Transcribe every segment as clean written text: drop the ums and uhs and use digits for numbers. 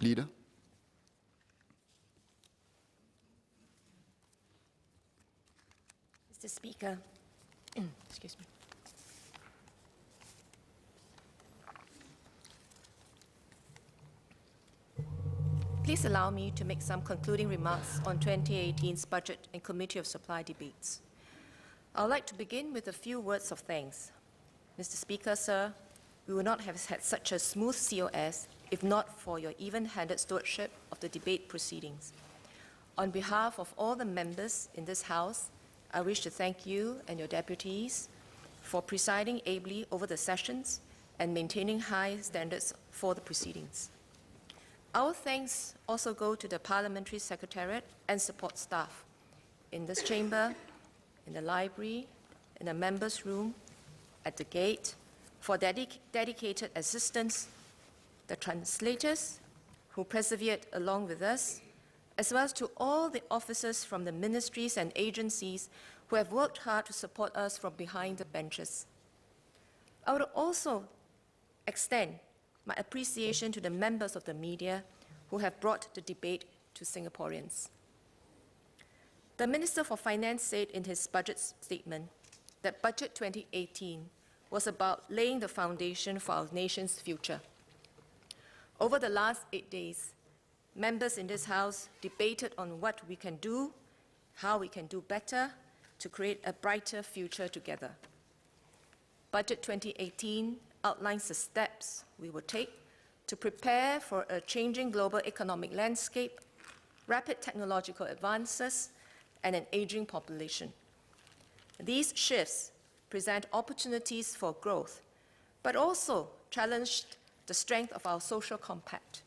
Leader. Mr. Speaker, excuse me. Please allow me to make some concluding remarks on 2018's Budget and Committee of Supply debates. I would like to begin with a few words of thanks. Mr. Speaker, sir, we would not have had such a smooth COS if not for your even-handed stewardship of the debate proceedings. On behalf of all the members in this House, I wish to thank you and your deputies for presiding ably over the sessions and maintaining high standards for the proceedings. Our thanks also go to the Parliamentary Secretariat and support staff in this chamber, in the library, in the members' room, at the gate, for dedicated assistance, the translators who persevered along with us, as well as to all the officers from the ministries and agencies who have worked hard to support us from behind the benches. I would also extend my appreciation to the members of the media who have brought the debate to Singaporeans. The Minister for Finance said in his budget statement that Budget 2018 was about laying the foundation for our nation's future. Over the last 8 days, members in this House debated on what we can do, how we can do better to create a brighter future together. Budget 2018 outlines the steps we will take to prepare for a changing global economic landscape, rapid technological advances, and an aging population. These shifts present opportunities for growth, but also challenged the strength of our social compact.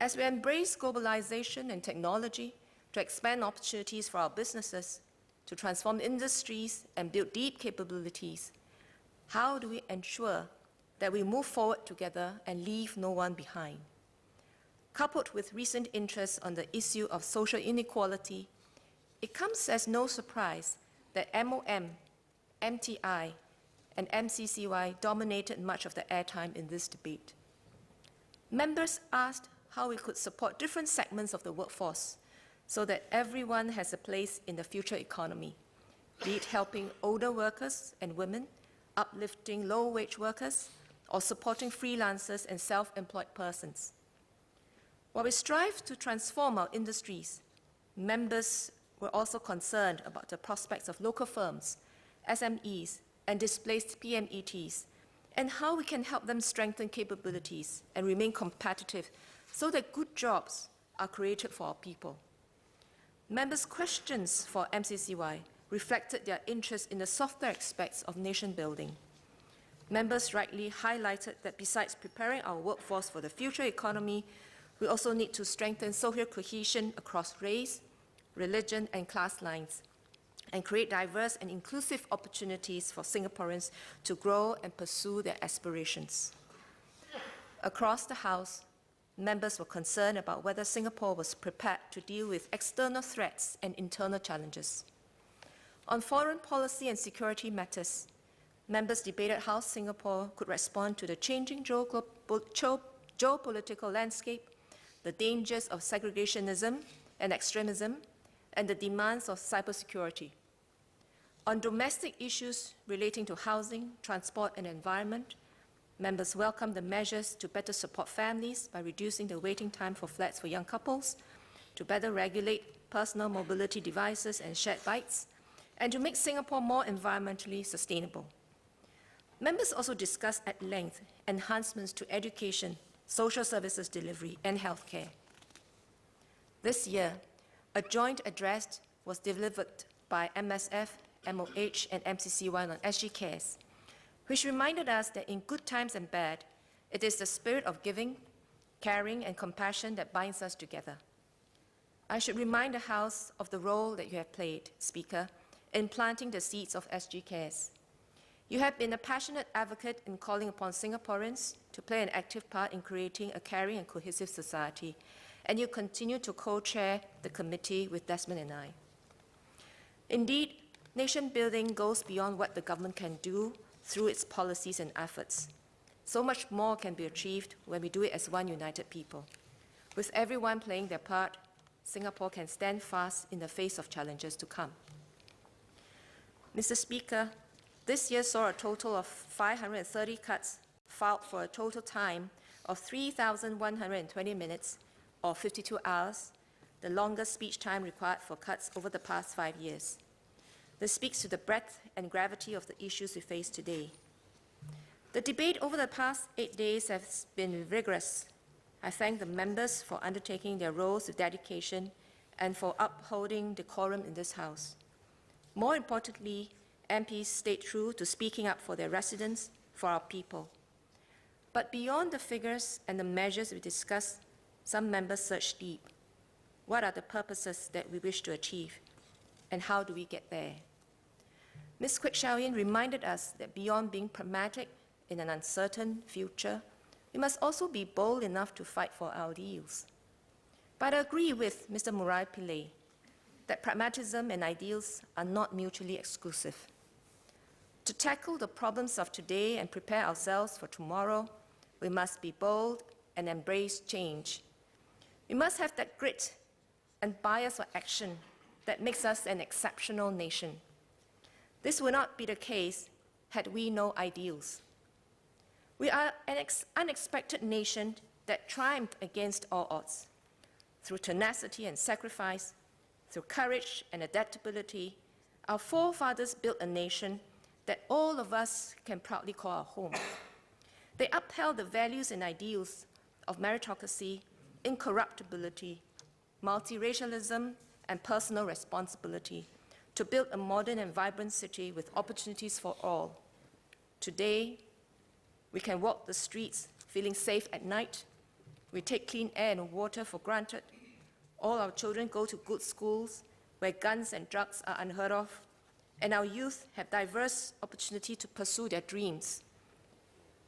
As we embrace globalization and technology to expand opportunities for our businesses, to transform industries and build deep capabilities, how do we ensure that we move forward together and leave no one behind? Coupled with recent interest on the issue of social inequality, it comes as no surprise that MOM, MTI, and MCCY dominated much of the airtime in this debate. Members asked how we could support different segments of the workforce so that everyone has a place in the future economy, be it helping older workers and women, uplifting low-wage workers, or supporting freelancers and self-employed persons. While we strive to transform our industries, members were also concerned about the prospects of local firms, SMEs, and displaced PMETs, and how we can help them strengthen capabilities and remain competitive so that good jobs are created for our people. Members' questions for MCCY reflected their interest in the softer aspects of nation building. Members rightly highlighted that besides preparing our workforce for the future economy, we also need to strengthen social cohesion across race, religion, and class lines, and create diverse and inclusive opportunities for Singaporeans to grow and pursue their aspirations. Across the House, members were concerned about whether Singapore was prepared to deal with external threats and internal challenges. On foreign policy and security matters, members debated how Singapore could respond to the changing geopolitical landscape, the dangers of segregationism and extremism, and the demands of cybersecurity. On domestic issues relating to housing, transport, and environment, members welcomed the measures to better support families by reducing the waiting time for flats for young couples, to better regulate personal mobility devices and shared bikes, and to make Singapore more environmentally sustainable. Members also discussed at length enhancements to education, social services delivery, and healthcare. This year, a joint address was delivered by MSF, MOH, and MCCY on SG Cares, which reminded us that in good times and bad, it is the spirit of giving, caring, and compassion that binds us together. I should remind the House of the role that you have played, Speaker, in planting the seeds of SG Cares. You have been a passionate advocate in calling upon Singaporeans to play an active part in creating a caring and cohesive society, and you continue to co-chair the committee with Desmond and I. Indeed, nation building goes beyond what the government can do through its policies and efforts. So much more can be achieved when we do it as one united people. With everyone playing their part, Singapore can stand fast in the face of challenges to come. Mr. Speaker, this year saw a total of 530 cuts filed for a total time of 3,120 minutes, or 52 hours, the longest speech time required for cuts over the past 5 years. This speaks to the breadth and gravity of the issues we face today. The debate over the past 8 days has been vigorous. I thank the members for undertaking their roles with dedication and for upholding decorum in this House. More importantly, MPs stayed true to speaking up for their residents, for our people. But beyond the figures and the measures we discussed, some members searched deep. What are the purposes that we wish to achieve, and how do we get there? Ms. Kwek Xiao-Yin reminded us that beyond being pragmatic in an uncertain future, we must also be bold enough to fight for our ideals. But I agree with Mr. Murai Pillay that pragmatism and ideals are not mutually exclusive. To tackle the problems of today and prepare ourselves for tomorrow, we must be bold and embrace change. We must have that grit and bias for action that makes us an exceptional nation. This would not be the case had we no ideals. We are an unexpected nation that triumphed against all odds. Through tenacity and sacrifice, through courage and adaptability, our forefathers built a nation that all of us can proudly call our home. They upheld the values and ideals of meritocracy, incorruptibility, multiracialism, and personal responsibility to build a modern and vibrant city with opportunities for all. Today, we can walk the streets feeling safe at night. We take clean air and water for granted. All our children go to good schools where guns and drugs are unheard of, and our youth have diverse opportunity to pursue their dreams.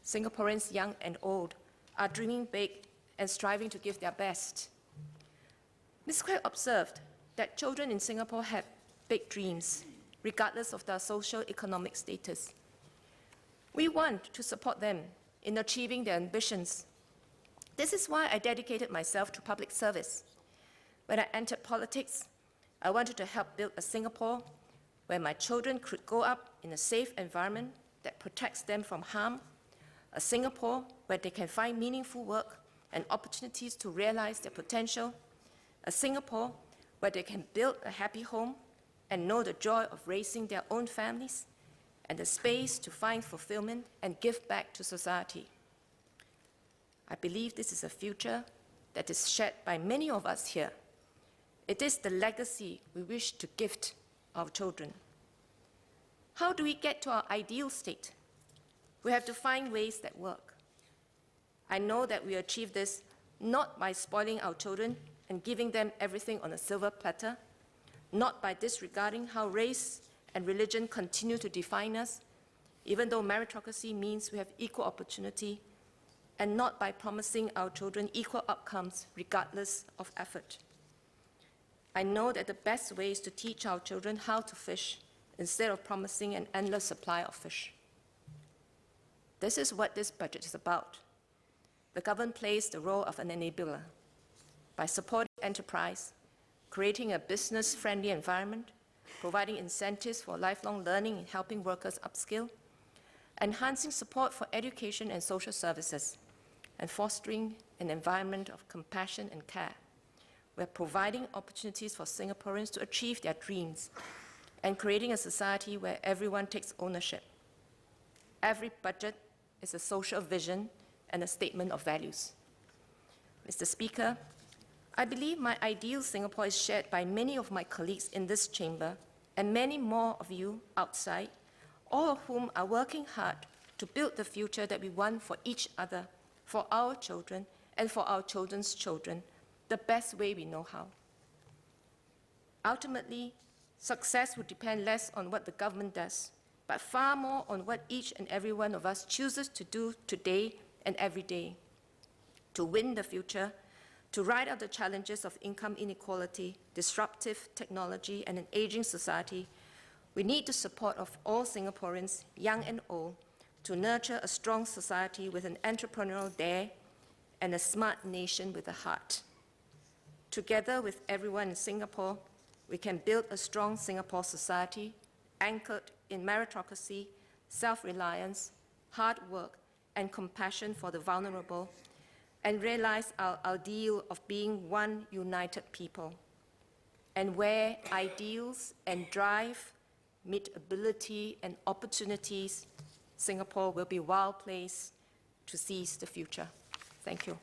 Singaporeans, young and old, are dreaming big and striving to give their best. Ms. Kwek observed that children in Singapore have big dreams, regardless of their socio-economic status. We want to support them in achieving their ambitions. This is why I dedicated myself to public service. When I entered politics, I wanted to help build a Singapore where my children could grow up in a safe environment that protects them from harm, a Singapore where they can find meaningful work and opportunities to realize their potential, a Singapore where they can build a happy home and know the joy of raising their own families, and the space to find fulfillment and give back to society. I believe this is a future that is shared by many of us here. It is the legacy we wish to gift our children. How do we get to our ideal state? We have to find ways that work. I know that we achieve this not by spoiling our children and giving them everything on a silver platter, not by disregarding how race and religion continue to define us, even though meritocracy means we have equal opportunity, and not by promising our children equal outcomes regardless of effort. I know that the best way is to teach our children how to fish instead of promising an endless supply of fish. This is what this budget is about. The government plays the role of an enabler by supporting enterprise, creating a business-friendly environment, providing incentives for lifelong learning and helping workers upskill, enhancing support for education and social services, and fostering an environment of compassion and care. We're providing opportunities for Singaporeans to achieve their dreams and creating a society where everyone takes ownership. Every budget is a social vision and a statement of values. Mr. Speaker, I believe my ideal Singapore is shared by many of my colleagues in this chamber and many more of you outside, all of whom are working hard to build the future that we want for each other, for our children, and for our children's children, the best way we know how. Ultimately, success will depend less on what the government does, but far more on what each and every one of us chooses to do today and every day. To win the future, to ride out the challenges of income inequality, disruptive technology, and an aging society, we need the support of all Singaporeans, young and old, to nurture a strong society with an entrepreneurial dare and a smart nation with a heart. Together with everyone in Singapore, we can build a strong Singapore society anchored in meritocracy, self-reliance, hard work, and compassion for the vulnerable, and realize our ideal of being one united people, and where ideals and drive meet ability and opportunities, Singapore will be a well placed to seize the future. Thank you.